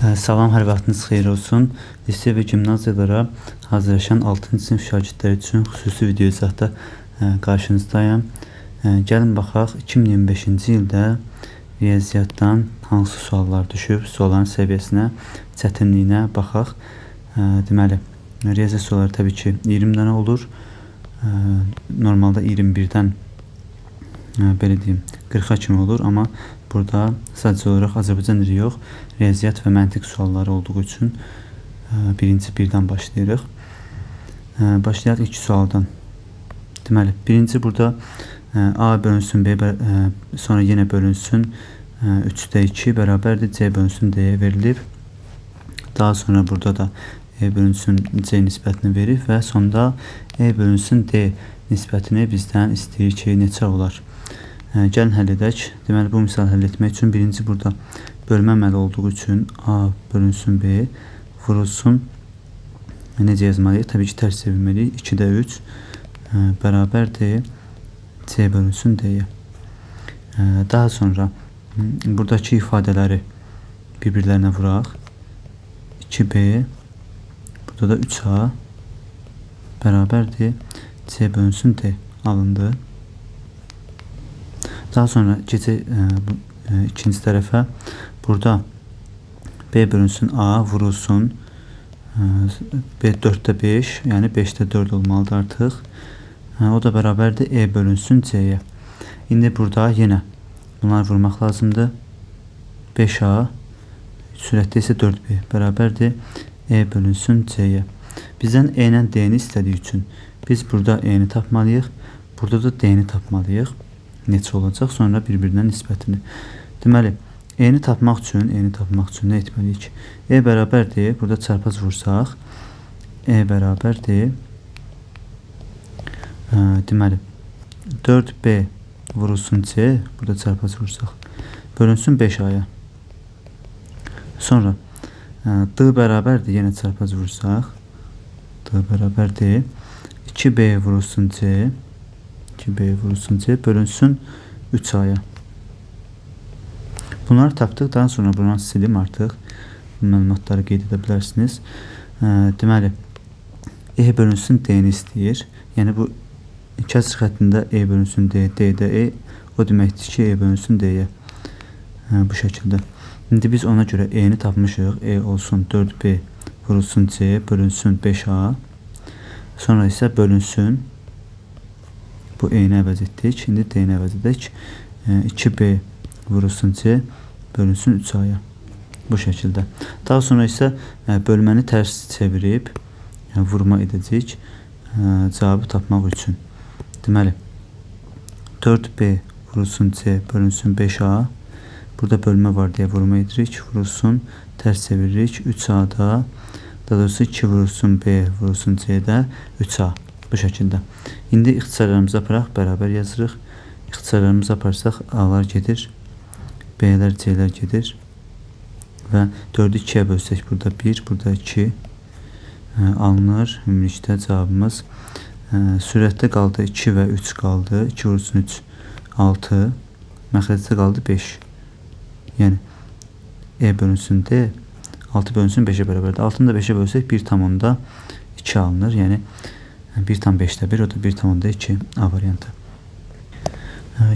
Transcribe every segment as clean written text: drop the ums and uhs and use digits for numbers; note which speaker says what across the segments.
Speaker 1: Salam, hər vaxtınız xeyir olsun. Lise və gimnaziyalara hazırlaşan 6-cı sinif şagirdləri üçün xüsusi video izahda qarşınızdayım. Gəlin baxaq, 2025-ci ildə riyaziyyatdan hansı suallar düşüb, sualların səviyyəsinə, çətinliyinə baxaq. Deməli, riyaziyyat sualları təbii ki 20 dənə olur. Normalda 21-dən belə deyim 40-a kimi olur, amma burada sadəcə olaraq Azərbaycan dili yox, riyaziyyat və məntiq sualları olduğu üçün birinci birdən başlayırıq. Başlayaq ilk sualdan. Deməli, birinci burada A bölünsün B, sonra yenə bölünsün 3'də 2 bərabərdir C bölünsün D'yə verilib. Daha sonra burada da E bölünsün C nisbətini verib və sonda E bölünsün D nisbətini bizdən istəyir ki, neçə olar? Gəlin həll edək. Deməli, bu misal həll etmək üçün birinci burada bölmə əməli olduğu üçün A bölünsün B vurulsun. Necə yazmalıyıq? Təbii ki, tərs çevirməliyik. 2'də 3 bərabərdir C bölünsün D'yə. Daha sonra buradakı ifadələri bir-birlərinə vuraq. 2B burada da 3A bərabərdir C bölünsün D alındı. Daha sonra keçək ikinci tərəfə. Burada B bölünsün A vurulsun. B 4'də 5, yəni 5'də 4 olmalıdır artıq. O da bərabərdir E bölünsün C'yə. İndi burada yenə bunları vurmaq lazımdır. 5A sürətdə isə 4B bərabərdir E bölünsün C'yə. Bizdən E ilə D'ni istədiyi üçün biz burada E'ni tapmalıyıq. Burada da D'ni tapmalıyıq. Neçə olacaq? Sonra bir-birinə nisbətini. Deməli, E'ni tapmaq üçün nə etməliyik? E bərabərdir. Burada çarpaz vursaq E bərabərdir. Deməli, 4B vurulsun C. Burada çarpaz vursaq bölünsün 5A'ya. Sonra D bərabərdir. Yenə çarpaz vursaq D bərabərdir. 2B vurulsun C. 2B vurulsun C bölünsün 3A'ya. Bunları tapdıqdan sonra buradan silim artıq. Məlumatları qeyd edə bilərsiniz. Deməli, E bölünsün D'ni istəyir. Yəni bu kəsr xəttində E bölünsün D, D'də E, o deməkdir ki, E bölünsün D'yə. Bu şəkildə. İndi biz ona görə E'ni tapmışıq. E olsun 4B vurulsun C bölünsün 5A. Sonra isə bölünsün. Bu E'ni əvəz etdik. İndi D'ni əvəz edək. 2B vurulsun C bölünsün 3A'ya. Bu şəkildə. Daha sonra isə bölməni tərs çevirib vurma edəcək cavabı tapmaq üçün. Deməli, 4B vurulsun C bölünsün 5A. Burada bölmə var deyə vurma edirik. Vurulsun, tərs çeviririk. 3A'da, daha doğrusu 2 vurulsun B vurulsun C'də 3A. Bu şəkildə. İndi ixtisarlarımızı aparaq, bərabər yazırıq. İxtisarlarımızı aparsaq A'lar gedir, B'lər, C'lər gedir və 4'ü 2'yə bölsək burada 1, burada 2 alınır. Ümumilikdə cavabımız sürətdə qaldı 2 və 3 qaldı. 2 vurulsun 3 6, məxrəcdə qaldı 5. Yəni E bölünsün D 6 bölünsün 5'e bərabərdir. 6'ını da 5'e bölsək 1,2 alınır. Yəni 1,5'də 1, o da 1,2 A variantı.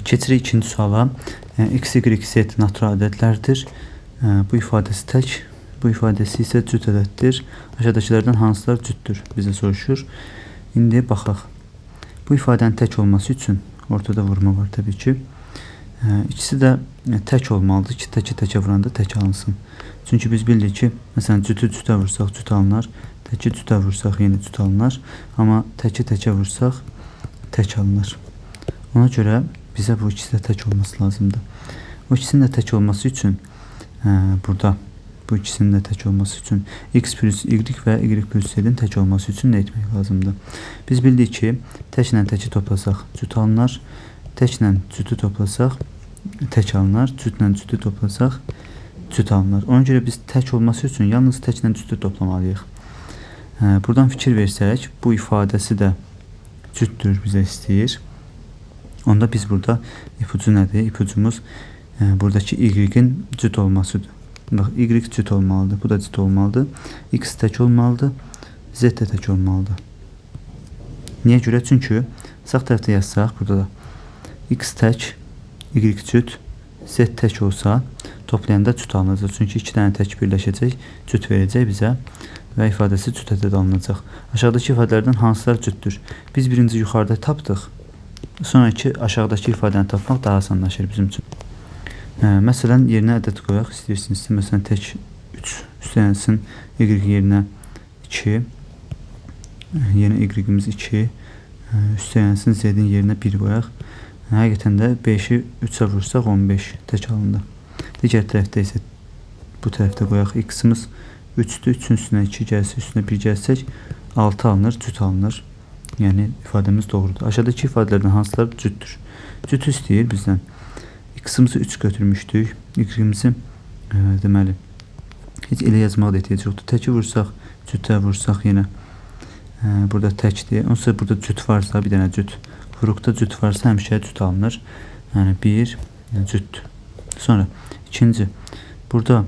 Speaker 1: Keçirik ikinci suala. X, Y, Z natural ədədlərdir. Bu ifadəsi tək, bu ifadəsi isə cüt ədəddir. Aşağıdakılardan hansılar cütdür? Bizə soruşur. İndi baxaq. Bu ifadənin tək olması üçün ortada vurma var təbii ki. İkisi də tək olmalıdır ki, təkə vuranda tək alınsın. Çünki biz bilirik ki, məsələn, cütü cütə vursaq cüt alınır. Təki cütə vursaq yenə cüt alınır. Amma təkə vursaq tək alınır. Ona görə bizə bu ikisi də tək olması lazımdır. O ikisinin də tək olması üçün burada bu ikisinin də tək olması üçün X plus Y və Y plus Z'in tək olması üçün nə etmək lazımdır? Biz bildik ki, təklə təki toplasaq cüt alınır. Təklə cütü toplasaq tək alınır. Cütlə cütü toplasaq cüt alınır. Ona görə biz tək olması üçün yalnız təklə cütü toplamalıyıq. Buradan fikir versək, bu ifadəsi də cütdür bizə istəyir. Onda biz burada ipucu nədir? İpucumuz buradakı Y-in cüt olmasıdır. Bax, y cüt olmalıdır. Bu da cüt olmalıdır. X tək olmalıdır. Z də tək olmalıdır. Niyə görə? Çünki sağ tərəfdə yazsaq, burada da X tək, Y cüt, Z tək olsa toplayanda cüt alınacaq. Çünki 2 dənə tək birləşəcək, cüt verəcək bizə və ifadəsi cüt ədəd alınacaq. Aşağıdakı ifadələrdən hansılar cütdür? Biz birinci yuxarıda tapdıq. Sonraki aşağıdakı ifadəni tapmaq daha asanlaşır bizim üçün. Məsələn, yerinə ədəd qoyaq istəyirsinizsə. Məsələn, tək 3 üstələnsin, Y yerinə 2, yeni Y-imiz 2, üstələnsin, Z-in yerinə 1 qoyaq. Həqiqətən də 5-i 3-ə vursaq 15 tək alındı. Digər tərəfdə isə bu tərəfdə qoyaq X-imiz 3-dür, 3-ün üstünə 2 gəlsə, üstünə 1 gəlsək 6 alınır, cüt alınır. Yəni ifadəmiz doğrudur. Aşağıdakı ifadələrdən hansılar cütdür? Cüt istəyir bizdən. X-imizi 3 götürmüşdük. Y-imizi deməli heç elə yazmağa da ehtiyac yoxdur. Təki vursaq, cütə vursaq yenə burada təkdir. Onsa burada cüt varsa bir dənə cüt. Vuruqda cüt varsa həmişə cüt alınır. Yəni 1 cütdür. Sonra ikinci. Burada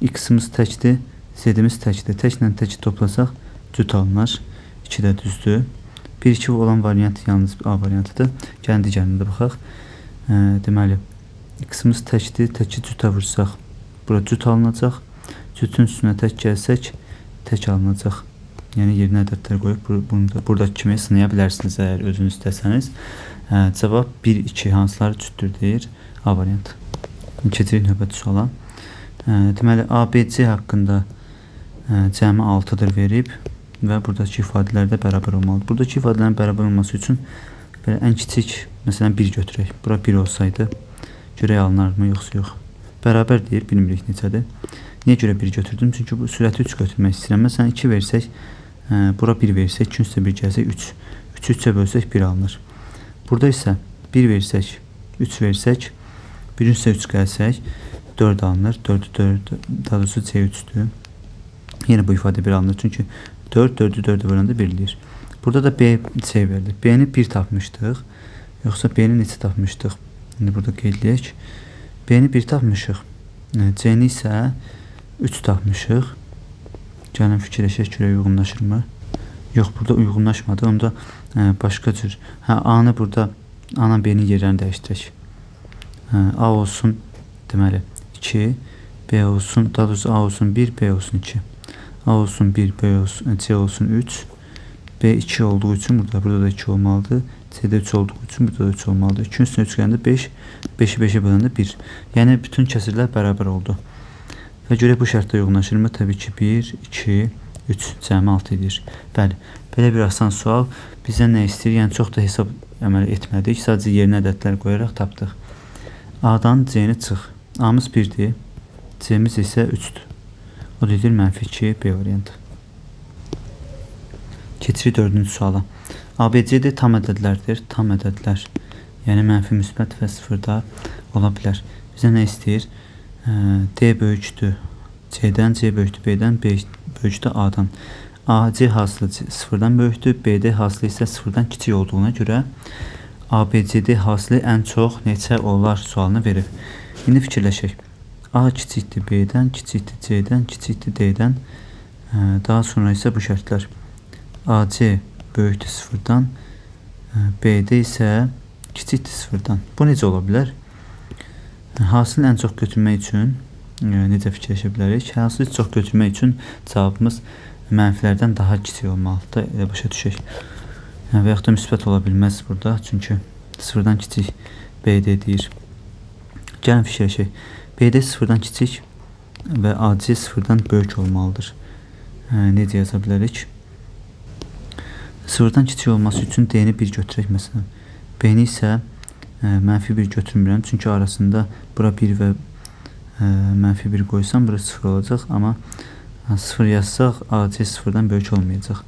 Speaker 1: X-imiz təkdir, Z-imiz təkdir. Təklə təki toplasaq cüt alınır. 2 də düzdür. 1-2 olan variant yalnız A variantıdır. Gəlin digərinə də baxaq. Deməli X-imiz təkdir, təki cütə vursaq bura cüt alınacaq. Cütün üstünə tək gəlsək tək alınacaq. Yəni yerinə ədədlər qoyub buradakı kimi sınaya bilərsiniz əgər özünüz istəsəniz. Cavab 1-2 hansıları cütdür deyir A variantı. Keçirik növbəti suala. Deməli ABC haqqında cəmi 6-dır verib və buradakı ifadələr də bərabər olmalıdır. Buradakı ifadələrin bərabər olması üçün belə ən kiçik, məsələn 1 götürək. Bura 1 olsaydı görək alınarmı yoxsa yox. Bərabər deyir, bilmirik neçədir. Niyə görə 1 götürdüm? Çünki bu sürəti 3 götürmək istəyirəm. Məsələn 2 versək, bura 1 versək, 2 üstə 1 gəlsək 3. 3-ü 3-ə bölsək 1 alınır. Burada isə 1 versək, 3 versək, 1 üstə 3 gəlsək 4 alınır. 4-ü 4, daha doğrusu C3'dür. Yine bu ifade 1 alınır. Çünki 4, 4'ü 4'e böləndə 1 eləyir. Burada da B, C verdi. B'ni 1 tapmışdıq. Yoxsa B'ni neçə tapmışdıq? İndi burada qeydləyək. B'ni 1 tapmışıq. C'ni isə 3 tapmışıq. Gəlin fikirləşək görək uyğunlaşırmı? Yox, burada uyğunlaşmadı. Onda başqa cür. A'nı burada A-la B'nin yerlərini dəyişdirək. A olsun deməli 2, B olsun, daha doğrusu A olsun 1, B olsun 2. A olsun 1, B olsun, C olsun 3. B 2 olduğu için burada da 2 olmalıdır. C'de 3 olduğu için burada da 3 olmalıdır. 2'nin üstüne 3 gələndə 5, 5'i 5'e böləndə 1. Yəni bütün kəsirlər bərabər oldu. Və görək bu şərtdə uyğunlaşırmı? Təbii ki 1, 2, 3 cəmi 6 edir. Bəli, belə bir asan sual. Bizə nə istəyir? Yəni çox da hesab əməl etmədik. Sadəcə yerinə ədədlər qoyaraq tapdıq. A'dan C'ni çıx. A'mız 1'dir. C'miz isə 3'dür. O dedir -2 B variantı. Keçirik 4-cü suala. ABCD tam ədədlərdir. Tam ədədlər. Yəni mənfi, müsbət və sıfırda ola bilər. Bizə nə istəyir? D böyükdür C'dən, C böyükdür B'dən, B böyükdür A'dan. AC hasılı sıfırdan böyükdür, BD hasılı isə sıfırdan kiçik olduğuna görə ABCD hasılı ən çox neçə olar sualını verir. İndi fikirləşək. A kiçikdir B'dən, kiçikdir C'dən, kiçikdir D'dən. Daha sonra isə bu şərtlər. AC böyükdür sıfırdan, BD isə kiçikdir sıfırdan. Bu necə ola bilər? Hasil ən çox götürmək üçün necə fikirləşə bilərik? Hasil çox götürmək üçün cavabımız mənfilərdən daha kiçik olmalıdır. Elə başa düşək. Və yaxud da müsbət ola bilməz burada. Çünki sıfırdan kiçik BD deyir. Gəlin fikirləşək. BD sıfırdan kiçik və AC sıfırdan böyük olmalıdır. Necə yaza bilərik? Sıfırdan kiçik olması üçün D'ni 1 götürək məsələn. B'ni isə -1 götürmürəm. Çünki arasında bura 1 və -1 qoysam bura 0 olacaq. Amma 0 yazsaq AC sıfırdan böyük olmayacaq.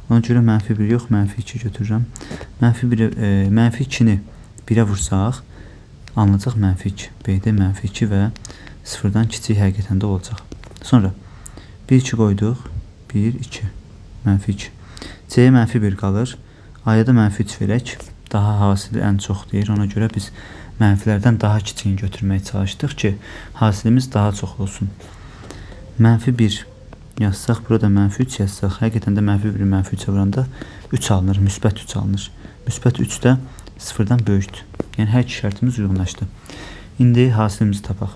Speaker 1: Ona görə -1 yox, -2 götürürəm. -2'ni 1'ə vursaq alınacaq -2. B'də -2 və sıfırdan kiçik həqiqətən də olacaq. Sonra 1-2 qoyduq. 1-2 -2. C'yə -1 qalır. A'ya da -3 verək. Daha hasili ən çox deyir. Ona görə biz mənfilərdən daha kiçiyini götürməyə çalışdıq ki, hasilimiz daha çox olsun. Mənfi 1 yazsaq, burada mənfi 3 yazsaq, həqiqətən də mənfi 1 mənfi 3-ə vuranda 3 alınır, müsbət 3 alınır. Müsbət 3 də 0-dan böyükdür. Yəni hər iki şərtimiz uyğunlaşdı. İndi hasilimizi tapaq.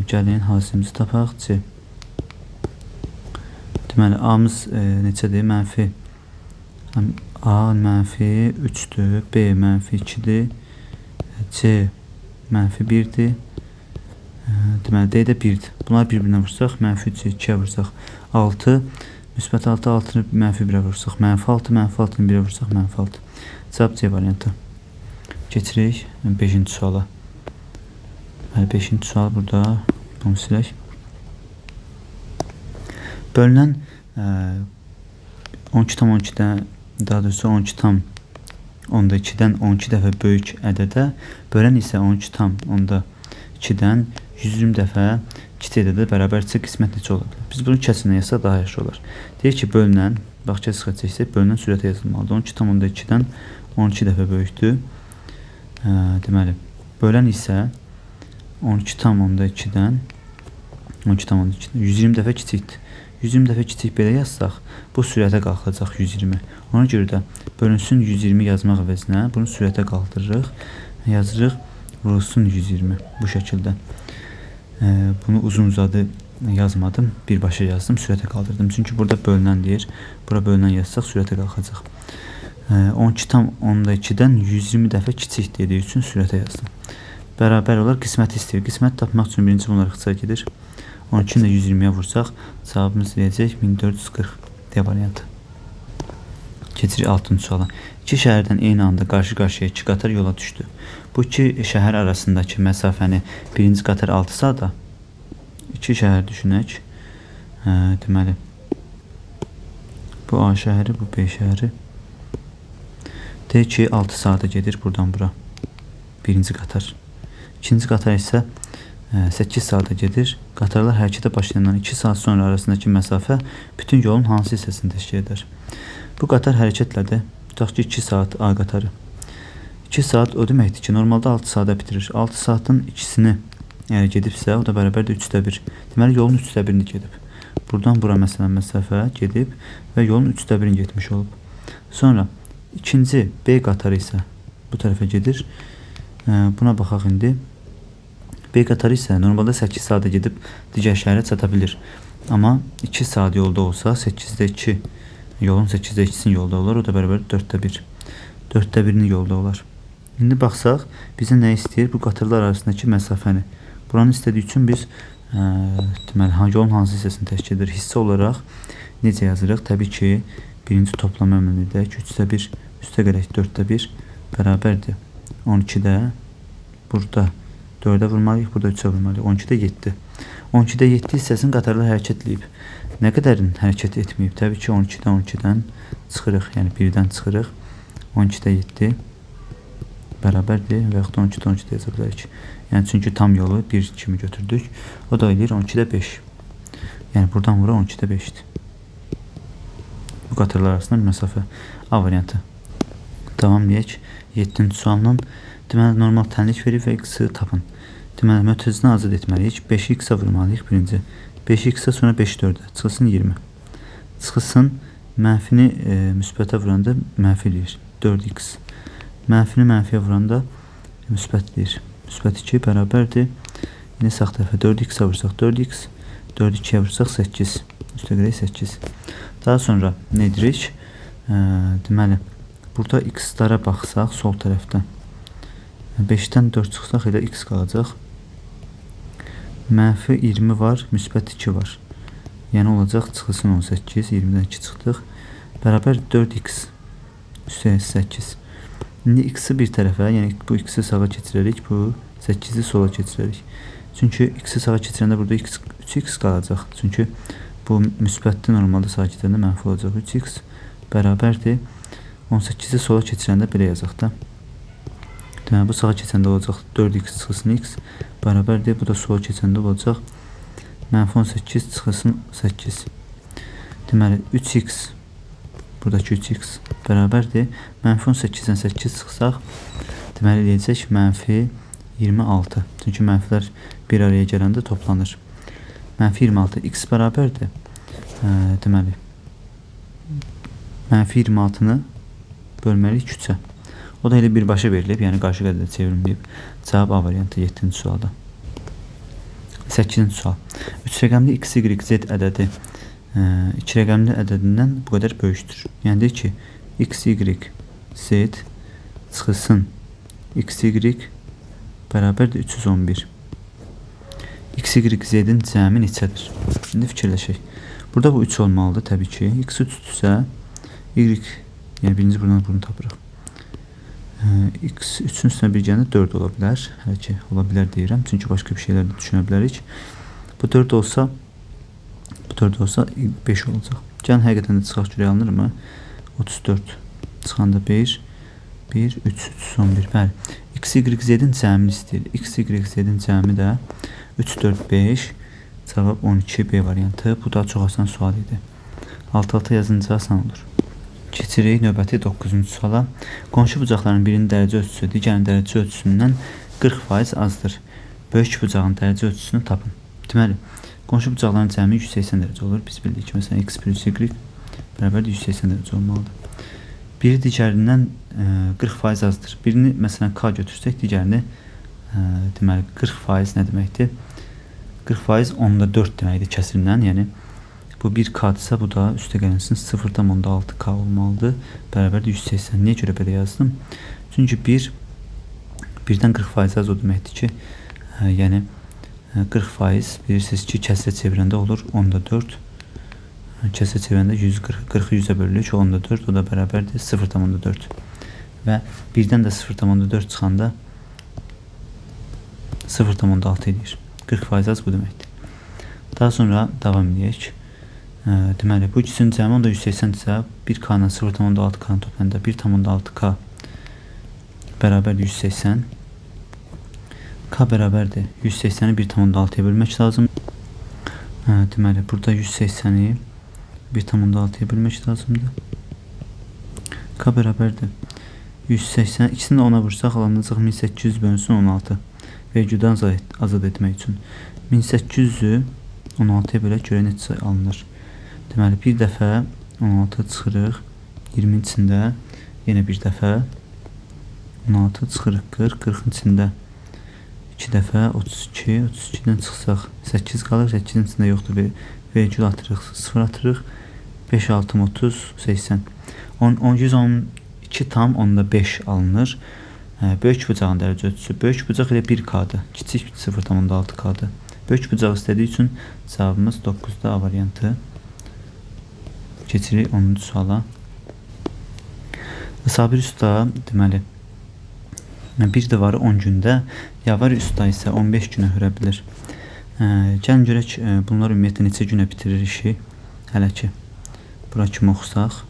Speaker 1: Gəlin hasilimizi tapaq. C. Deməli, A-mız neçədir? Mənfi A mənfi 3-dür, B mənfi 2-dir, C mənfi 1-dir. Deməli, D də 1-dir. Bunlar bir-birinə vursaq, mənfi 3-ü 2-yə vursaq 6, müsbət 6, 6-nı mənfi 1-ə vursaq mənfi 6, mənfi 6-nı 1-ə vursaq mənfi 6. Cavab C variantı. Keçirik 5-ci suala. 5-ci sual burada. Bunu silək. Bölünən 12,12-dən, daha doğrusu 12,2-dən 12 dəfə böyük ədədə, bölən isə 12,2-dən 120 dəfə kiçik ədədə bərabərcə qismət neçə ola bilər? Biz bunu kəsinə yazsaq daha yaxşı olar. Deyir ki, bölünən, bax kəsinə çəksək, bölünən sürətə yazılmalıdır. 12,2-dən 12 dəfə böyükdür. Deməli, bölən isə 12,2-dən 120 dəfə kiçikdir. 120 dəfə kiçik belə yazsaq, bu sürətə qalxacaq 120. Ona görə də bölünsün 120 yazmaq əvəzinə bunu sürətə qaldırırıq. Yazırıq vurulsun 120 bu şəkildə. Bunu uzun-uzadı yazmadım, birbaşa yazdım, sürətə qaldırdım. Çünki burada bölünən deyir. Bura bölünən yazsaq sürətə qalxacaq. 12,2-dən 120 dəfə kiçik dediyi üçün sürətə yazdım. Bərabər olar, qisməti istəyir. Qismət tapmaq üçün birinci bunlar ixtisar gedir. 12-ni də 120-yə vursaq, cavabımız deyəcək 1440 D variantı. Keçirik 6-cı suala. İki şəhərdən eyni anda qarşı-qarşıya 2 qatar yola düşdü. Bu iki şəhər arasındakı məsafəni birinci qatar 6 saata, iki şəhər düşünək. Deməli, bu A şəhəri, bu B şəhəri. Deyək ki, 6 saata gedir buradan bura. Birinci qatar. İkinci qatar isə 8 saata gedir. Qatarlar hərəkətə başlayandan 2 saat sonra arasındakı məsafə bütün yolun hansı hissəsini təşkil edər? Bu qatar hərəkətlədir. Tutaq ki, 2 saat A qatarı. 2 saat o deməkdir ki, normalda 6 saata bitirir. 6 saatın ikisini əgər gedibsə, o da bərabərdir 3/1. Deməli, yolun 3/1-ni gedib. Buradan bura məsələn məsafə gedib və yolun 3/1-ni getmiş olub. Sonra ikinci B qatarı isə bu tərəfə gedir. Buna baxaq indi. B qatarı isə normalda 8 saata gedib digər şəhərə çata bilir. Amma 2 saat yolda olsa 8-də 2, yolun 8-də 2-sinin yolda olar. O da bərabər 4/1. 4/1-ni yolda olar. İndi baxsaq, bizə nə istəyir? Bu qatarlar arasındakı məsafəni. Buranı istədiyi üçün biz deməli, yolun hansı hissəsini təşkil edir? Hissə olaraq necə yazırıq? Təbii ki, birinci toplam əmrini edək. 3/1 üstə gələk 4/1 bərabərdir. 12-də burada 4-ə vurmalıyıq, burada 3-ə vurmalıyıq. 12-də 7. 12-də 7 hissəsini qatarlar hərəkət edib. Nə qədərin hərəkət etməyib? Təbii ki, 12-dən çıxırıq, yəni 1-dən çıxırıq. 12-də 7 bərabərdir və yaxud 12-də 12-də yaza bilərik. Yəni, çünki tam yolu 1 kimi götürdük. O da eləyir 12-də 5. Yəni, buradan vura 12-də 5-dir. Bu qatarlar arasında bir məsafə. A variantı. Davam edək. 7-ci sualla. Deməli, normal tənlik verib və x-i tapın. Deməli, mötərizini azad etməliyik. 5-i x-a vurmalıyıq birinci. 5-i x-a, sonra 5-i 4-ə. Çıxılsın 20. Çıxılsın mənfini müsbətə vuranda mənfi eləyir. 4x. Mənfini mənfiyə vuranda müsbət eləyir. Müsbət 2 bərabərdir. Yine sağ tərəfə 4x-a vursaq 4x. 4-ü 2-yə vursaq 8. Üstə gələk 8. Daha sonra nə edirik? Deməli, burada x-lara baxsaq sol tərəfdən. 5-dən 4 çıxsaq elə x qalacaq. Mənfi 20 var, müsbət 2 var. Yəni olacaq çıxılsın 18, 20-dən 2 çıxdıq. Bərabər 4x üstə 8. İndi x-i bir tərəfə, yəni bu x-i sağa keçirərik, bu 8-i sola keçirərik. Çünki x-i sağa keçirəndə burada 3x qalacaq. Çünki bu müsbətli normalda sağa keçirəndə mənfi olacaq. 3x bərabərdir. 18-i sola keçirəndə belə yazaq da. Deməli, bu sağa keçəndə olacaq 4x çıxılsın x bərabərdir. Bu da sola keçəndə olacaq mənfi 18 çıxılsın 8. Deməli, 3x buradakı 3x bərabərdir. Mənfi 18-dən 8 çıxsaq, deməli, eləyəcək mənfi 26. Çünki mənfilər bir araya gələndə toplanır. -26 x bərabərdir. Deməli -26-nı bölməliyik 3-ə. O da elə birbaşa verilib, yəni qarşı qədərdə çevrilməyib. Cavab A variantı 7-ci sualda. 8-ci sual. 3 rəqəmli x, y, z ədədi 2 rəqəmli ədədindən bu qədər böyükdür. Yəni deyir ki, x, y, z çıxılsın x, y bərabərdir 311. X, y, z-in cəmi neçədir? İndi fikirləşək. Burada bu 3 olmalıdır təbii ki. X 3-dürsə, y, yəni birinci buradan bunu tapırıq. X 3-ün üstünə bir gələn 4 ola bilər. Hələ ki, ola bilər deyirəm. Çünki başqa bir şeylər də düşünə bilərik. Bu 4 olsa 5 olacaq. Gəlin həqiqətən də çıxaq görək alınırmı? 34 çıxanda 1, 3, 311. Bəli. X, y, z-in cəmini istəyir. X, y, z-in cəmi də 3, 4, 5. Cavab 12 B variantı. Bu da çox asan sual idi. Alt-alta yazınca asan olur. Keçirik növbəti 9-cu suala. Qonşu bucaqların birinin dərəcə ölçüsü digərinin dərəcə ölçüsündən 40% azdır. Böyük bucağın dərəcə ölçüsünü tapın. Deməli, qonşu bucaqların cəmi 180 dərəcə olur. Biz bildik ki, məsələn, x plus y bərabərdir 180 dərəcə olmalıdır. Biri digərindən 40% azdır. Birini, məsələn, k götürsək, digərini deməli, 40% nə deməkdir? 40% 10/4 deməkdir kəsirindən, yəni bu 1k-dırsa, bu da üstə gəlinsin 0,6k olmalıdır. Bərabərdir 180. Niyə görə belə yazdım? Çünki 1-dən 40% az o deməkdir ki, yəni 40% bilirsiniz ki, kəsrə çevirəndə olur 10/4. Kəsrə çevirəndə 40-ı 100-ə bölürük, 10/4, o da bərabərdir 0,4. Və 1-dən də 0,4 çıxanda 0,6 edir. 40% az bu deməkdir. Daha sonra davam edək. Deməli, bu ikisinin cəmi onda 180-dirsə, 1k ilə 0,6k toplayanda 1,6k bərabərdir 180. K bərabərdir 180-i 1,6-ya bölmək lazım. Deməli, burada 180-i 1,6-ya bölmək lazımdır. K bərabərdir 180. İkisini də ona vursaq, alınacaq 1800 bölünsün 16. Vergüldən azad etmək üçün 1800-ü 16-ya bölək görə neçə alınır? Deməli, bir dəfə 16 çıxırıq 20-in içində, yenə bir dəfə 16 çıxırıq 40, 40-ın içində 2 dəfə 32, 32-dən çıxsaq 8 qalır, 8-in içində yoxdur, vergül atırıq, 0 atırıq, 5, 6, 30, 80. 112 tam onda 5 alınır. Böyük bucağın dərəcə ölçüsü. Böyük bucaq elə 1k-dır, kiçik 0,6k-dır. Böyük bucaq istədiyi üçün cavabımız 9-da A variantı. Keçirik 10-cu suala. Sabir usta deməli bir divarı 10 gündə, Yavari usta isə 15 günə hörə bilir. Gəlin görək bunlar ümumiyyətlə neçə günə bitirir işi. Hələ ki bura kimi oxusaq.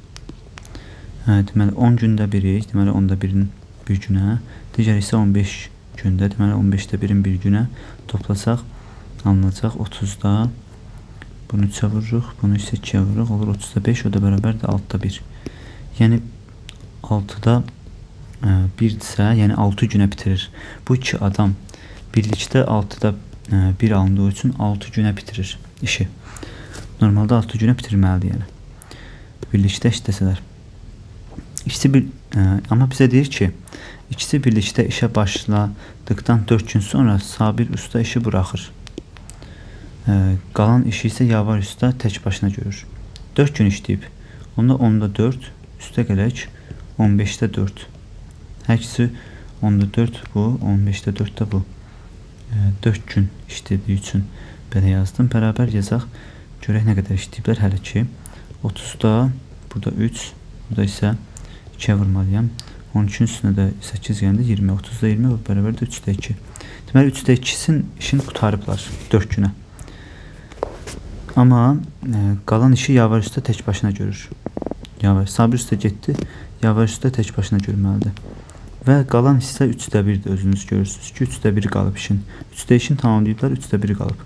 Speaker 1: Deməli 10 gündə biri, deməli 10-da birin bir günə, digər isə 15 gündə, deməli 15-də birin bir günə toplasaq alınacaq 30-da. Bunu 3-ə vururuq, bunu isə 2-yə vururuq, olur 30-da 5, o da bərabərdir 6-da 1. Yəni 6-da 1-dirsə, yəni 6 günə bitirir. Bu iki adam birlikdə 6-da 1 alındığı üçün 6 günə bitirir işi. Normalda 6 günə bitirməlidir, yəni birlikdə işləsələr. Amma bizə deyir ki, ikisi birlikdə işə başladıqdan 4 gün sonra Sabir usta işi buraxır. Qalan işi isə Yavar usta tək başına görür. 4 gün işləyib. Onda 10-da 4, üstə gələk 15-də 4. Hər ikisi 10-da 4 bu, 15-də 4 də bu. 4 gün işlədiyi üçün belə yazdım. Bərabər yazaq. Görək nə qədər işləyiblər hələ ki. 30-da, burada 3, burada isə 2-yə vurmalıyam. 13-ün üstünə də 8 gəndə 20, 30-da 20 və bərabərdə 3-də 2. Deməli 3-də 2-sin işini qutarıblar 4 günə. Amma qalan işi Yavar usta tək başına görür. Sabir usta getdi, Yavar usta tək başına görməlidir. Və qalan hissə 3-də 1-dir, özünüz görürsünüz ki, 3-də 1 qalıb işin. 3-də işini tamamlayıblar, 3-də 1 qalıb.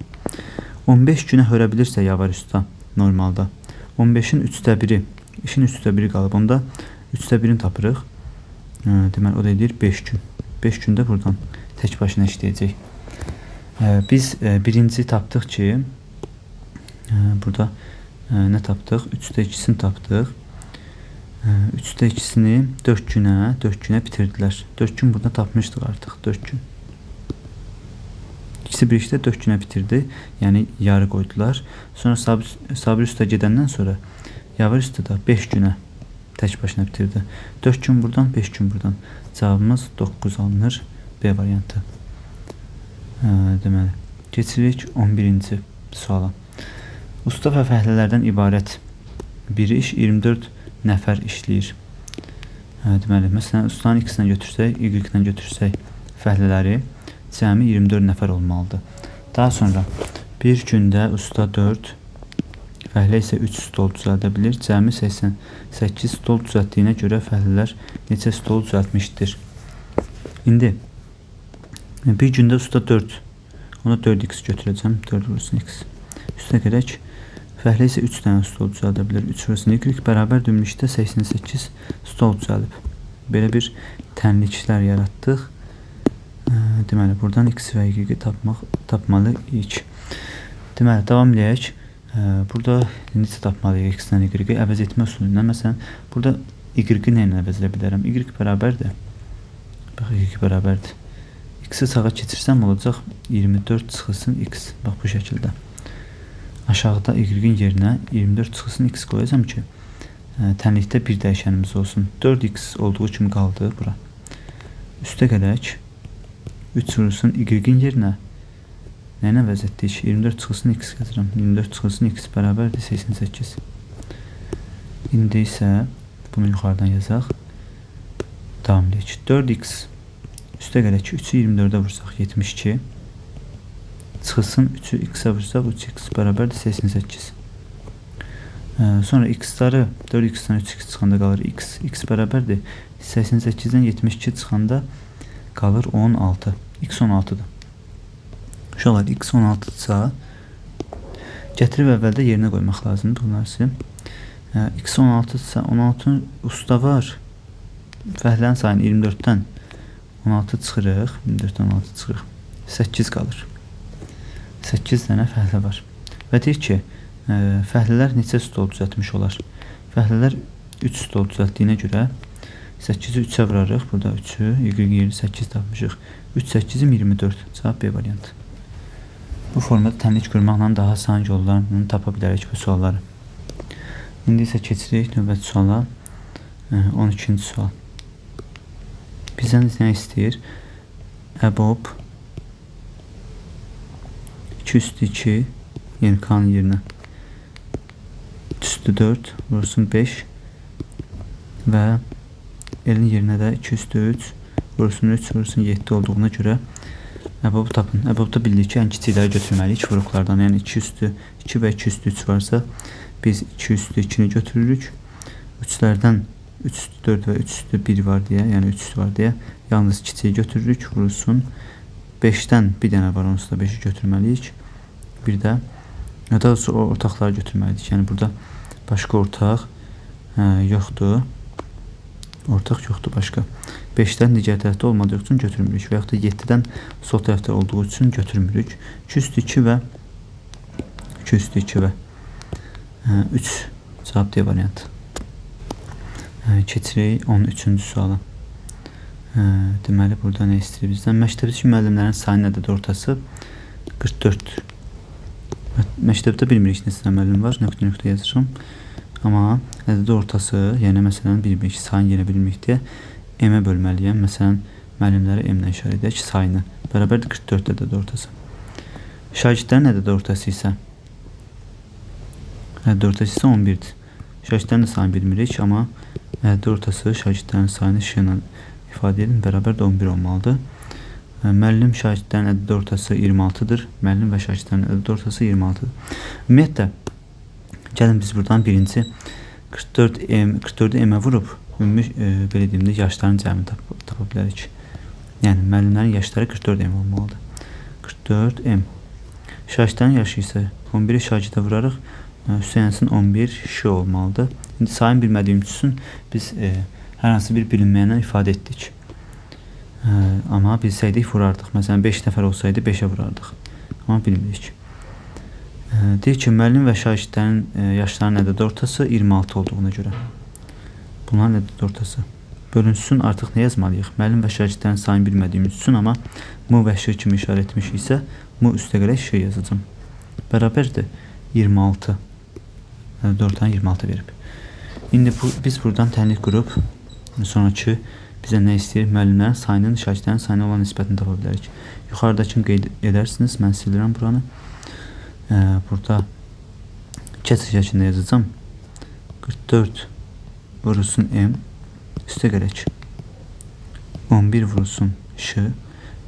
Speaker 1: 15 günə hörə bilirsə Yavar usta normalda. 15-in 3-də 1-i, işin 3-də 1-i qalıb. Onda 3-də 1-ini tapırıq. Deməli, o da edir 5 gün. 5 gündə buradan tək başına işləyəcək. Biz birinci tapdıq ki, Burada nə tapdıq? 3'də 2'sini tapdıq. 3'də 2'sini 4 günə bitirdilər. 4 gün burada tapmışdıq artıq. 4 gün. İkisi bir işdə 4 günə bitirdi. Yəni yarı qoydular. Sonra Sabir Usta gedəndən sonra Yavər Usta da 5 günə tək başına bitirdi. 4 gün buradan, 5 gün buradan. Cavabımız 9 alınır. B variantı. Deməli, keçirik 11-ci suala. Usta və fəhlələrdən ibarət bir iş 24 nəfər işləyir. Deməli, məsələn, ustanın X-lə götürsək, Y-lə götürsək fəhlələri cəmi 24 nəfər olmalıdır. Daha sonra bir gündə usta 4, fəhlə isə 3 stol düzəldə bilir. Cəmi 88 stol düzəltdiyinə görə fəhlələr neçə stol düzəltmişdir? İndi bir gündə usta 4, ona 4x götürəcəm. 4 vursun x. Üstə gələk. Fəhlə isə 3 dənə stol düzəldə bilir. 3 vursun y bərabər ümumilikdə 88 stol düzəldib. Belə bir tənliklər yaratdıq. Deməli, buradan x və y tapmalıyıq. Deməli, davam edək. Burada necə tapmalıyıq x-dən y-i? Əvəz etmə üsulundan. Məsələn, burada y-i nə ilə əvəz edə bilərəm? Y bərabərdir. Bax, y bərabərdir. X-i sağa keçirsəm olacaq 24 çıxılsın x. Bax, bu şəkildə. Aşağıda y-in yerinə 24 çıxılsın x qoyacam ki, tənlikdə bir dəyişənimiz olsun. 4x olduğu kimi qaldı bura. Üstə gələk. 3 vurulsun y-in yerinə nə əvəz etdik? 24 çıxılsın x gəzirəm. 24 çıxılsın x bərabərdir 88. İndi isə bunu yuxarıdan yazaq. Davam edək. 4x üstə gələk. 3'ü 24'ə vursaq 72. Çıxılsın 3'ü x-ə vursaq 3x bərabərdir 88. Sonra x-ları 4x-dən 3x çıxanda qalır x. X bərabərdir 88'dən 72 çıxanda qalır 16. X 16'dır. Uşaqlar, x 16'dırsa gətirib əvvəldə yerinə qoymaq lazımdır bunları. X 16'dırsa 16'ın usta var. Fəhlənin sayını 24'dən 16 çıxırıq. 24'dən 16 çıxırıq. 8 qalır. 8 dənə fəhlə var. Və deyir ki, fəhlələr neçə stol düzəltmiş olar? Fəhlələr 3 stol düzəltdiyinə görə 8'i 3'ə vurarıq. Burada 3'ü, y-i 8 tapmışıq. 3, 8'im 24. Cavab B variantı. Bu formada tənlik qurmaqla daha asan yollarını tapa bilərik bu sualları. İndi isə keçirik növbəti suala. 12-ci sual. Bizdən nə istəyir? Əbob 2 üstü 2 yəni K'nın yerinə 3 üstü 4 vursun 5 və elin yerinə də 2 üstü 3 vursun 3 vursun 7 olduğuna görə əbobu tapın. Əbobda bildik ki, ən kiçikləri götürməliyik vuruqlardan. Yəni 2 üstü 2 və 2 üstü 3 varsa biz 2 üstü 2'ni götürürük. 3'lərdən 3 üstü 4 və 3 üstü 1 var deyə, yəni 3 üstü var deyə yalnız kiçiyi götürürük, vurulsun. 5'dən bir dənə var, onsuz da 5'i götürməliyik. Bir də daha doğrusu o ortaqları götürməliyik. Yəni burada başqa ortaq yoxdur. Ortaq yoxdur başqa. 5'dən digər tərəfdə olmadığı üçün götürmürük və yaxud da 7'dən sol tərəfdə olduğu üçün götürmürük. 2 üstü 2 və 2 üstü 2 və 3 cavab D variantı. Keçirik 13-cü suala. Deməli, burada nə istəyir bizdən? Məktəbdə üçün müəllimlərin sayının ədəd ortası 44. Məktəbdə bilmirik neçə müəllim var, nöqtə yazıram. Amma ədəd ortası, yəni məsələn bilmirik, sayını yenə bilmirik deyə M-ə bölməliyəm. Məsələn, müəllimləri M-lə işarə edək ki, sayını bərabərdir 44 ədəd ortası. Şagirdlərin ədəd ortası isə 11'dir. Şagirdlərin də sayını bilmirik, amma ədəd ortası şagirdlərin sayını şişlə ifadə edin, bərabər də 11 olmalıdır. Müəllim şagirdlərin ədəd ortası 26'dır. Müəllim və şagirdlərin ədəd ortası 26'dır. Ümumiyyətlə, gəlin biz buradan birinci 44'ü M-ə vurub ümumi belə deyim də yaşların cəmini tapa bilərik. Yəni müəllimlərin yaşları 44 M olmalıdır. 44 M. Şagirdlərin yaşı isə 11'i şagirdə vurarıq. Hüseynəsin 11 kişi olmalıdır. İndi sayın bilmədiyimiz üçün biz hər hansı bir bilinməyənlə ifadə etdik. Amma bilsəydik vurardıq. Məsələn 5 nəfər olsaydı 5'ə vurardıq. Amma bilmirik. Deyir ki, müəllim və şagirdlərin yaşlarının ədəd ortası 26 olduğuna görə. Bunların ədəd ortası. Bölünsün artıq nə yazmalıyıq? Müəllim və şagirdlərin sayını bilmədiyimiz üçün, amma mu və ş kimi işarə etmişiksə, mu üstə gələk ş yazacağım. Bərabərdir 26. Ədəd ortanı 26 verib. İndi biz buradan tənlik qrup sonraki bizə nə istəyir? Müəllimlərin sayının şagirdlərin sayına olan nisbətini tapa bilərik. Yuxarıdakını qeyd edərsiniz. Mən sildirəm buranı. Burada kəsr şəklində yazacağım. 44 vurulsun m üstə gələk 11 vurulsun ş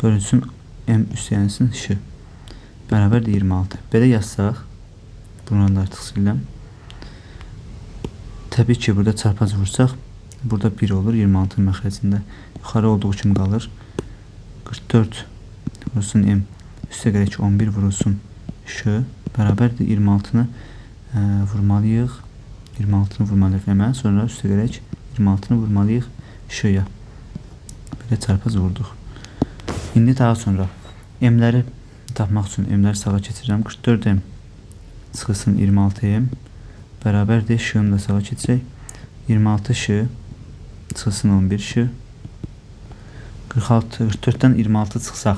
Speaker 1: bölünsün m üstə gəlsin ş bərabərdir 26. Belə yazsaq, bundan da artıq siləm. Təbii ki, burada çarpaz vursaq, burada 1 olur 26'nın məxrəcində. Yuxarı olduğu kimi qalır. 44 vurulsun m üstə gələk 11 vurulsun ş bərabərdir 26'nı vurmalıyıq. 26'nı vurmalıyıq m-ə, sonra üstə gələk 26'nı vurmalıyıq ş-ya. Belə çarpaz vurduq. İndi daha sonra m-ləri tapmaq üçün m-ləri sağa keçirəm. 44m çıxılsın 26m bərabərdir ş-ını da sağa keçirək. 26 ş çıxılsın 11 ş. 44'dən 26 çıxsaq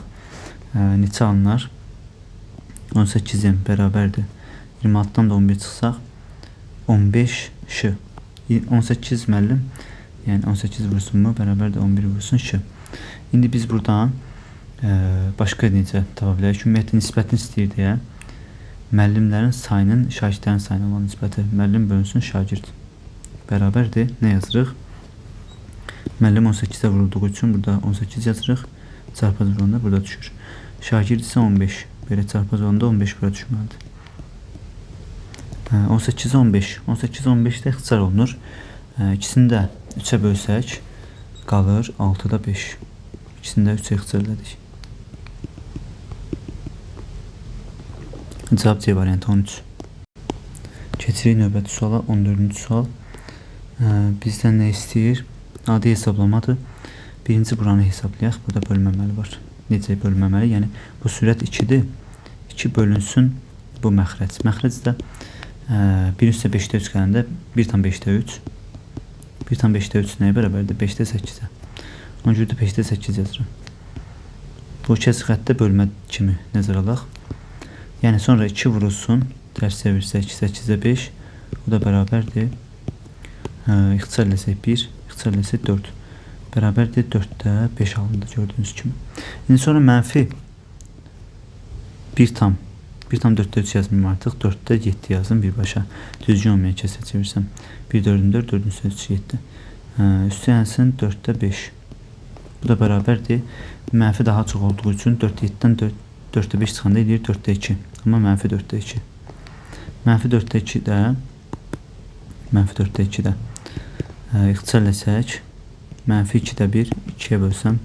Speaker 1: neçə alınır? 18m bərabərdir 26'dan da 11 çıxsaq 15 ş. 18 müəllim, yəni 18 vursun mu bərabərdir 11 vursun ş. İndi biz buradan başqa necə tapa bilərik? Ümumiyyətlə nisbətini istəyir deyə müəllimlərin sayının şagirdlərin sayına olan nisbəti müəllim bölünsün şagird bərabərdir. Nə yazırıq? Müəllim 18'ə vurulduğu üçün burada 18 yazırıq. Çarpaz vuranda burada düşür. Şagird isə 15. Belə çarpaz olanda 15 bura düşməlidir. 18 15. 18 15 də ixtisar olunur. İkisini də 3'ə bölsək qalır 6'da 5. İkisini də 3'ə ixtisar elədik. Cavab C variantı 13. Keçirik növbəti suala, 14-cü sual. Bizdən nə istəyir? Adi hesablamadır. Birinci buranı hesablayaq. Burada bölməməli var. Necə bölməməli? Yəni bu sürət 2'dir. 2 bölünsün bu məxrəc. Məxrəc də 1 üstə 5'də 3 gələndə 1/5'də 3. 1/5'də 3 nəyə bərabərdir? 5'də 8'ə. Ona görə də 5'də 8 yazıram. Bu kəsr xəttdə bölmə kimi nəzər alaq. Yəni sonra 2 vurulsun. Tərs çevirsək 8'də 5. O da bərabərdir. İxtisar eləsək 1. İxtisar eləsək 4. Bərabərdir 4'də 5 alındı gördüyünüz kimi. İndi sonra mənfi 1/4'də 3 yazmayayım artıq. 4'də 7 yazdım birbaşa. Düzgün olmayan kəsrə çevirsəm. 1 4'ün 4, 4'ün üstə 3 7. Üstə gəlsin 4'də 5. Bu da bərabərdir. Mənfi daha çox olduğu üçün 4 7'dən 4'də 5 çıxanda edir 4'də 2. Amma mənfi 4'də 2. Mənfi 4'də 2'də ixtisar eləsək mənfi 2'də 1 2'yə bölsəm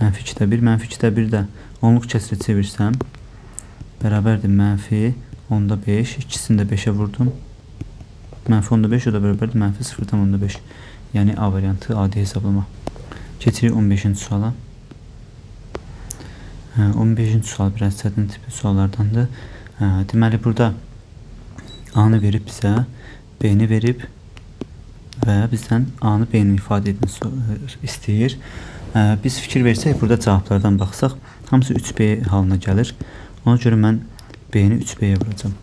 Speaker 1: mənfi 2'də 1 mənfi 2'də 1 də onluq kəsrə çevirsəm bərabərdir mənfi 10'da 5 ikisini də 5'ə vurdum. Mənfi 10'da 5 o da bərabərdir mənfi 0,5. Yəni A variantı adi hesablama. Keçirik 15-ci suala. 15-ci sual biraz çətin tipli suallardandır. Deməli burada A-nı verib bizə, B-ni verib və bizdən A-nı B-ni ifadə edin istəyir. Biz fikir versək, burada cavablardan baxsaq, hamısı 3B halına gəlir. Ona görə mən B-ni 3B-yə vuracam.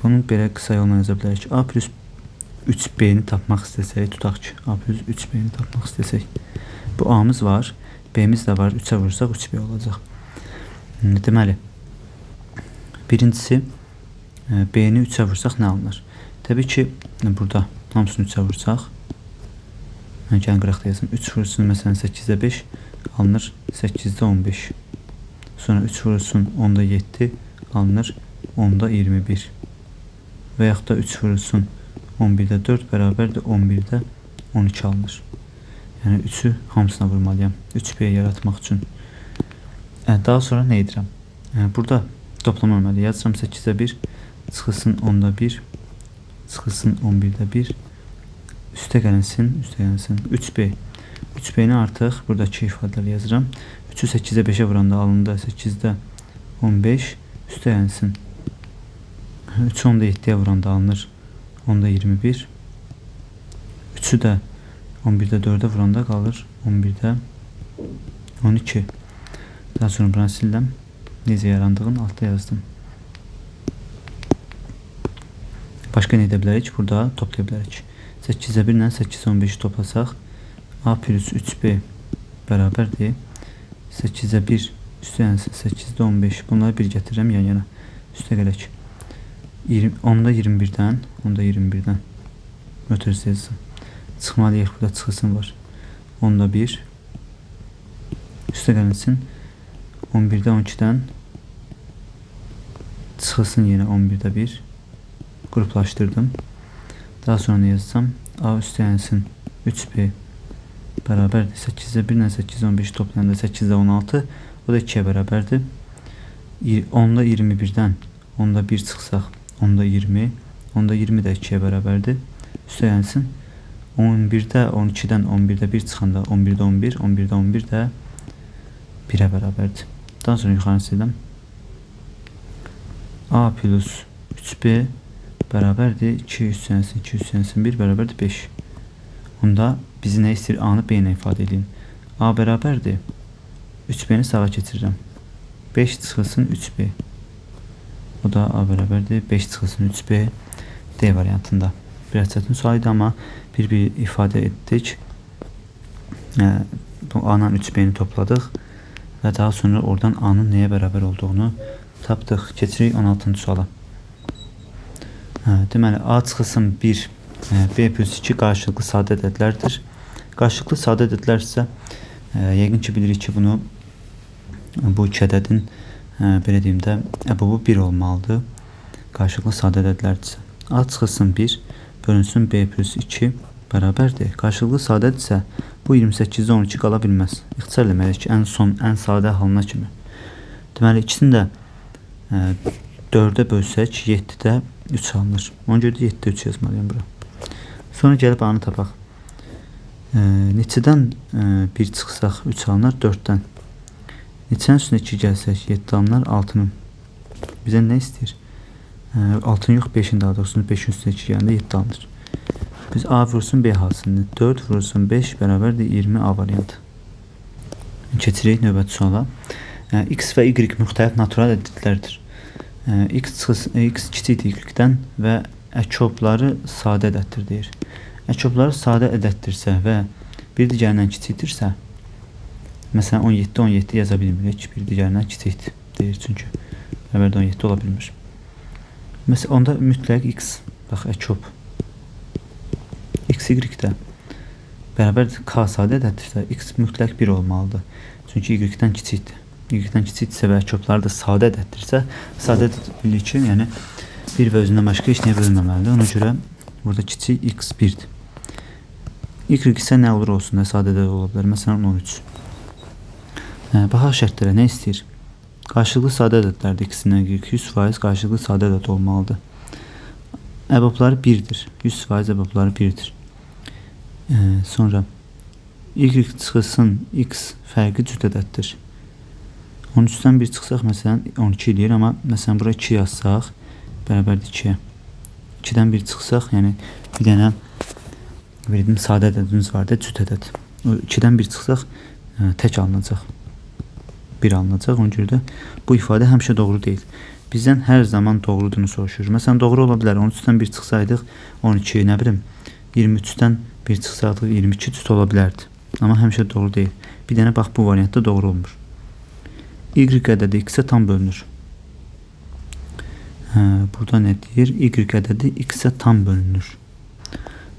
Speaker 1: Bunun belə qısa yolla yaza bilərik ki, A plus 3B-ni tapmaq istəsək, tutaq ki, A plus 3B-ni tapmaq istəsək. Bu A-mız var, B-miz də var, 3'ə vursaq 3B olacaq. Deməli, birincisi B-ni 3'ə vursaq nə alınır? Təbii ki, burada hamısını 3'ə vursaq, gəlin qıraqda yazım, 3 vursun, məsələn 8'də 5 alınır 8'də 15. Sonra 3 vurulsun 10'da 7 alınır 10'da 21. Və yaxud da 3 vurulsun 11'də 4 bərabərdir 11'də 12 alınır. Yəni 3'ü hamısına vurmalıyam 3B yaratmaq üçün. Daha sonra nə edirəm? Burada toplama əməli yazıram 8'də 1 çıxılsın 10'da 1 çıxılsın 11'də 1 üstə gəlsin 3B. 3B-ni artıq buradakı ifadələri yazıram. 3'ü 8'də 5'ə vuranda alındı 8'də 15 üstə gəlsin 3'ü 10'da 7'yə vuranda alınır 10'da 21. 3'ü də 11'də 4'ə vuranda qalır 11'də 12. Daha sonra buranı sildim. Necə yarandığını altta yazdım. Başqa nə edə bilərik? Burada toplaya bilərik. 8'ə 1 ilə 8'ə 15'i toplasaq A plus 3B bərabərdir. 8'ə 1 üstə 8'də 15. Bunları bir gətirirəm yan yana. Üstə gələk. 10'da 21'dən 10'da 21'dən ötürüsü yazsın. Çıxmalıyıq. Burada çıxılsın var. 10'da 1 üstə gəlinsin. 11'də 12'dən çıxılsın yenə 11'də 1 qruplaşdırdım. Daha sonra ne yazsam? A üstə gəlsin 3B bərabərdir. 8'də 1 ilə 8'də 15 toplayanda 8'də 16. O da 2'yə bərabərdir. 10'da 21'dən 10'da 1 çıxsaq 10'da 20. 10'da 20 də 2'yə bərabərdir. Üstə gəlsin. 11'də 12'dən 11'də 1 çıxanda 11'də 11. 11'də 11 də 1'ə bərabərdir. Daha sonra yuxarı sildim. A plus 3B bərabərdir 2 üstənsin 2 üstənsin 1 bərabərdir 5. Onda bizi nə istəyir? A-nı B ilə ifadə edin. A bərabərdir 3B-ni sağa keçirirəm. 5 çıxılsın 3B. O da A bərabərdir 5 çıxılsın 3B. D variantında. Biraz çətin sual idi, amma bir ifadə etdik. A-nın 3B-ni topladıq və daha sonra oradan A-nın nəyə bərabər olduğunu tapdıq. Keçirik 16-cı suala. Deməli, A çıxılsın 1, B plus 2 qarşılıqlı sadə ədədlərdir. Qarşılıqlı sadə ədədlər isə yəqin ki bilirik ki bunu bu iki ədədin belə deyim də əbubu 1 olmalıdır. Qarşılıqlı sadə ədədlərdirsə. A çıxılsın 1 bölünsün B plus 2 bərabərdir. Qarşılıqlı sadədirsə bu 28'də 12 qala bilməz. İxtisar eləməliyik ki, ən sadə halına kimi. Deməli, ikisini də 4'ə bölsək 7'də 3 alınır. Ona görə də 7'də 3 yazmalıyım bura. Sonra gəlib A-nı tapaq. Neçədən 1 çıxsaq 3 alınır 4'dən. Neçənin üstünə 2 gəlsək 7 alınır 6'nın. Bizə nə istəyir? 6'nın yox 5'in daha doğrusu 5'in üstünə 2 gələndə 7 alınır. Biz A vursun B halsın. 4 vursun 5 bərabərdir 20 A variantı. Keçirik növbəti suala. X və Y müxtəlif natural ədədlərdir. X kiçikdir Y-dən və əkobları sadə ədəddir deyir. Əkobları sadə ədəddirsə və bir digərindən kiçikdirsə, məsələn 17 yaza bilmirik, bir digərindən kiçikdir deyir çünki bərabərdə 17 ola bilmir. Məsələn onda mütləq X, bax əkob X Y-də bərabərdir K sadə ədəddirsə X mütləq 1 olmalıdır. Çünki Y-dən kiçikdir. Y-dən kiçikdirsə və əkobları da sadə ədəddirsə, sadə ədəd bilir ki, yəni bir və özündən başqa heç nəyə bölünməməlidir. Ona görə burada kiçik X 1'dir. Y isə nə olur olsun da sadə ədəd ola bilər. Məsələn 13. Baxaq şərtlərə nə istəyir? Qarşılıqlı sadə ədədlərdə ikisindən 100% qarşılıqlı sadə ədəd olmalıdır. Əbabları 1'dir. 100% əbabları 1'dir. Sonra Y çıxılsın X fərqi cüt ədəddir. 13'dən 1 çıxsaq məsələn 12 eləyir, amma məsələn bura 2 yazsaq bərabərdir 2'yə. 2'dən 1 çıxsaq, yəni bir dənə verdim sadə ədədimiz var da cüt ədəd. 2'dən 1 çıxsaq tək alınacaq. 1 alınacaq. Ona görə də bu ifadə həmişə doğru deyil. Bizdən hər zaman doğruluğunu soruşur. Məsələn doğru ola bilər. 13'dən 1 çıxsaydıq 12, nə bilim 23'dən 1 çıxsaydıq 22 cüt ola bilərdi. Amma həmişə doğru deyil. Bir dənə bax bu variantda doğru olmur. Y ədədi X-ə tam bölünür. Burada nə deyir? Y ədədi X-ə tam bölünür.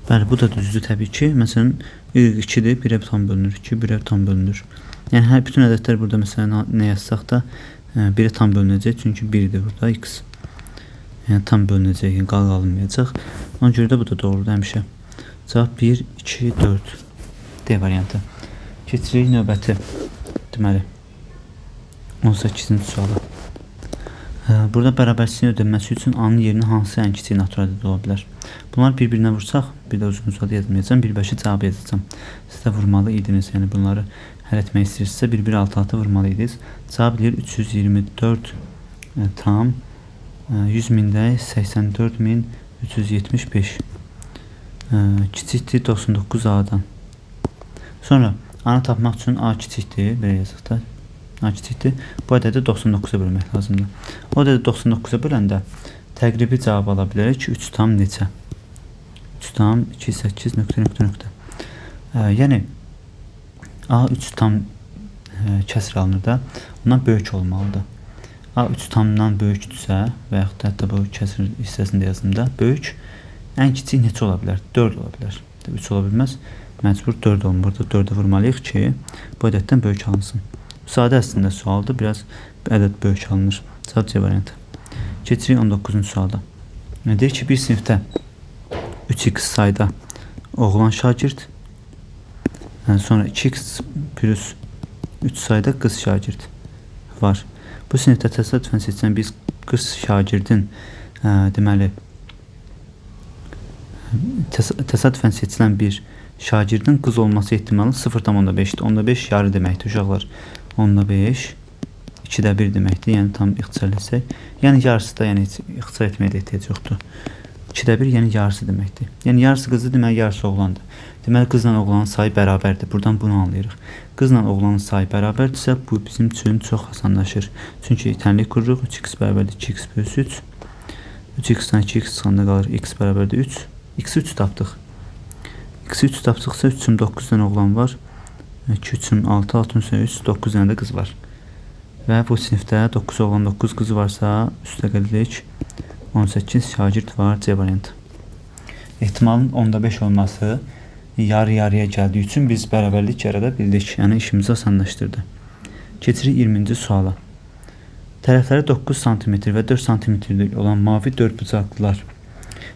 Speaker 1: Bəli, bu da düzdür təbii ki. Məsələn Y2-dir, 1'ə tam bölünür, 2 1'ə tam bölünür. Yəni hər bütün ədədlər burada məsələn nə yazsaq da 1'ə tam bölünəcək, çünki 1'dir burada X. Yəni tam bölünəcək, yəni qal qalmayacaq. Ona görə də bu da doğrudur həmişə. Cavab 1, 2, 4. D variantı. Keçirik növbəti. Deməli 18-ci suala. Burada bərabərsizliyin ödənməsi üçün A-nın yerinə hansı ən kiçik natural ədəd ola bilər? Bunlar bir-birinə vursaq, bir də uzun suada yazmayacağım, birbaşa cavab yazacağım. Siz də vurmalı idiniz, yəni bunları həll etmək istəyirsinizsə 1-1 6-6 vurmalı idiniz. Cavab edir 324 tam 100 mində 84.375 kiçikdir 99 A-dan. Sonra A-nı tapmaq üçün A kiçikdir, belə yazıq da. A kiçikdir. Bu ədədi 99-a bölmək lazımdır. O ədədi 99-a böləndə təqribi cavab ala bilərik ki, 3 tam neçə? 3 tam 2,8 ... Yəni A 3 tam kəsr alınır da, ondan böyük olmalıdır. A 3 tamdan böyükdürsə və yaxud da hətta bu kəsr hissəsində yazımda böyük, ən kiçik neçə ola bilər? 4 ola bilər. 3 ola bilməz. Məcbur 4 olmalı. Burada 4-ə vurmalıyıq ki, bu ədəddən böyük alınsın. Sadə əslində sualdır. Biraz ədəd böyük alınır. Sadəcə variantı. Keçirik 19-cu sualda. Deyir ki, bir sinifdə 3x sayda oğlan şagird, sonra 2x plus 3 sayda qız şagird var. Bu sinifdə təsadüfən seçilən biz qız şagirdin deməli təsadüfən seçilən bir şagirdin qız olması ehtimalı 0,5-dir. 5 yarı deməkdir uşaqlar. 5 2də 1 deməkdir. Yəni tam ixtisar etsək. Yəni yarısı da, yəni heç ixtisar etməyə də ehtiyac yoxdur. 2də 1 yəni yarısı deməkdir. Yəni yarısı qızdır, deməli yarısı oğlandır. Deməli qızla oğlanın sayı bərabərdir. Buradan bunu anlayırıq. Qızla oğlanın sayı bərabərdirsə, bu bizim üçün çox asanlaşır. Çünki tənlik qururuq. 3x bərabərdir 2x plus 3. 3x-dən 2x çıxanda qalır. X bərabərdir 3. X-i 3 tapdıq. X-i 3 tapdıqsa 3-ün 9 dənə oğlan var. 2-3-ün 6, 6-ün 3, 9 dənə də qız var. Və bu sinifdə 9 oğlan 9 qız varsa, üstəgəlilik 18 şagird var. C variantı. Ehtimalın 10-5 olması yarı-yarıya gəldiyi üçün biz bərabərlik yarada bildik. Yəni işimizi asanlaşdırdı. Keçirik 20-ci suala. Tərəfləri 9 cm və 4 cm olan mavi dördbucaqlılar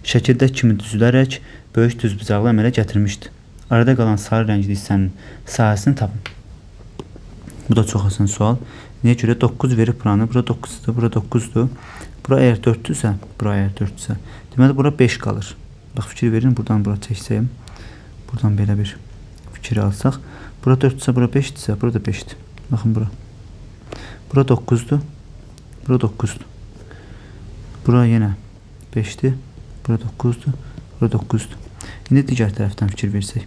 Speaker 1: şəkildə kimi düzülərək böyük düzbucaqlı əmələ gətirmişdi. Arada qalan sarı rəngli hissənin sahəsini tapın. Bu da çox asan sual. Niyə görə 9 verib buranı? Bura 9-dur, bura 9-dur. Bura əgər 4-dürsə, bura əgər 4-dürsə, deməli bura 5 qalır. Bax, fikir verin, buradan bura çəksəyim. Buradan belə bir fikir alsaq. Bura 4-dürsə, bura 5-dirsə, bura da 5-dir. Baxın bura. Bura 9-dur. Bura 9-dur. Bura yenə 5-dir. Bura 9-dur. Bura 9-dur. İndi digər tərəfdən fikir versək.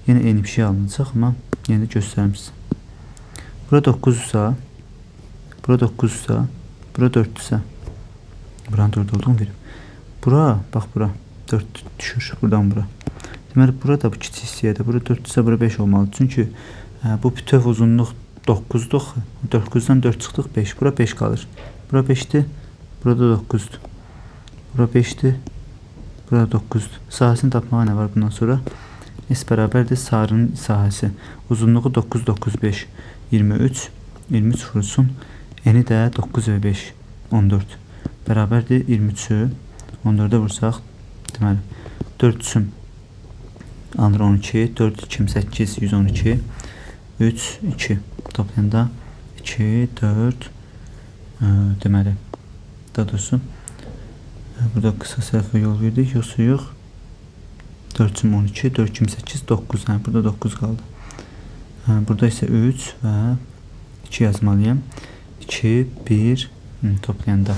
Speaker 1: Yenə eyni bir şey alınacaq, amma yenə göstərim sizə. Bura 9-dursa, bura 9-dursa, bura 4-dürsə, buranın 4 olduğunu verim. Bura, bax bura 4 düşür, buradan bura. Deməli, bura da bu kiçik hissiyədə, bura 4-dürsə, bura 5 olmalıdır. Çünki bu bütöv uzunluq 9-duq, 9-dan 4 çıxdıq, 5. Bura 5 qalır. Bura 5-dir, burada 9-dur. Bura 5-dir, burada 9-dur. Sahəsini tapmağa nə var bundan sonra? S bərabərdir sarının sahəsi. Uzunluğu 9, 9, 5, 23. 23 vurulsun. Eni də 9 və 5, 14. Bərabərdir 23-ü 14-ə vursaq, deməli 4-süm alır 12, 4, 2, 8, 112, 3, 2. Toplayanda 2, 4, deməli, daha doğrusu, burada qısa səhvə yol verdik, yoxsa yox. 4, 12, 4, 28, 9, burada 9 qaldı. Burada isə 3 və 2 yazmalıyım. 2, 1, toplayanda.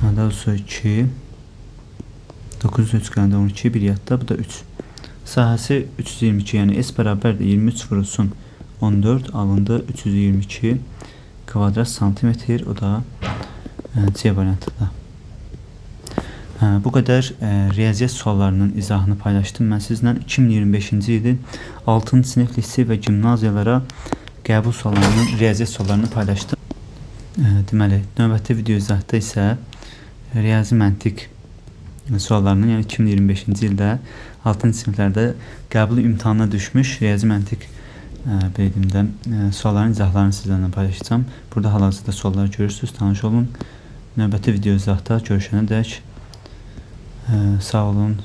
Speaker 1: Daha doğrusu 2, 9, 3 qaldı, 12, 1 yadda, bu da 3. Sahəsi 322, yəni S bərabərdir 23 vurulsun 14 alındı 322 kvadrat santimetr, o da C variantıdır. Bu qədər riyaziyyat suallarının izahını paylaşdım. Mən sizlə 2025-ci ilin 6-cı sinif lisey və gimnaziyalara qəbul suallarının, riyaziyyat suallarını paylaşdım. Deməli, növbəti video izahda isə riyazi məntiq suallarının, yəni 2025-ci ildə 6-cı siniflərdə qəbul imtahanına düşmüş riyazi məntiq bölümündə sualların izahlarını sizlərlə paylaşacağım. Burada hal-hazırda sualları görürsünüz, tanış olun. Növbəti video izahda görüşənə dək sağ olun.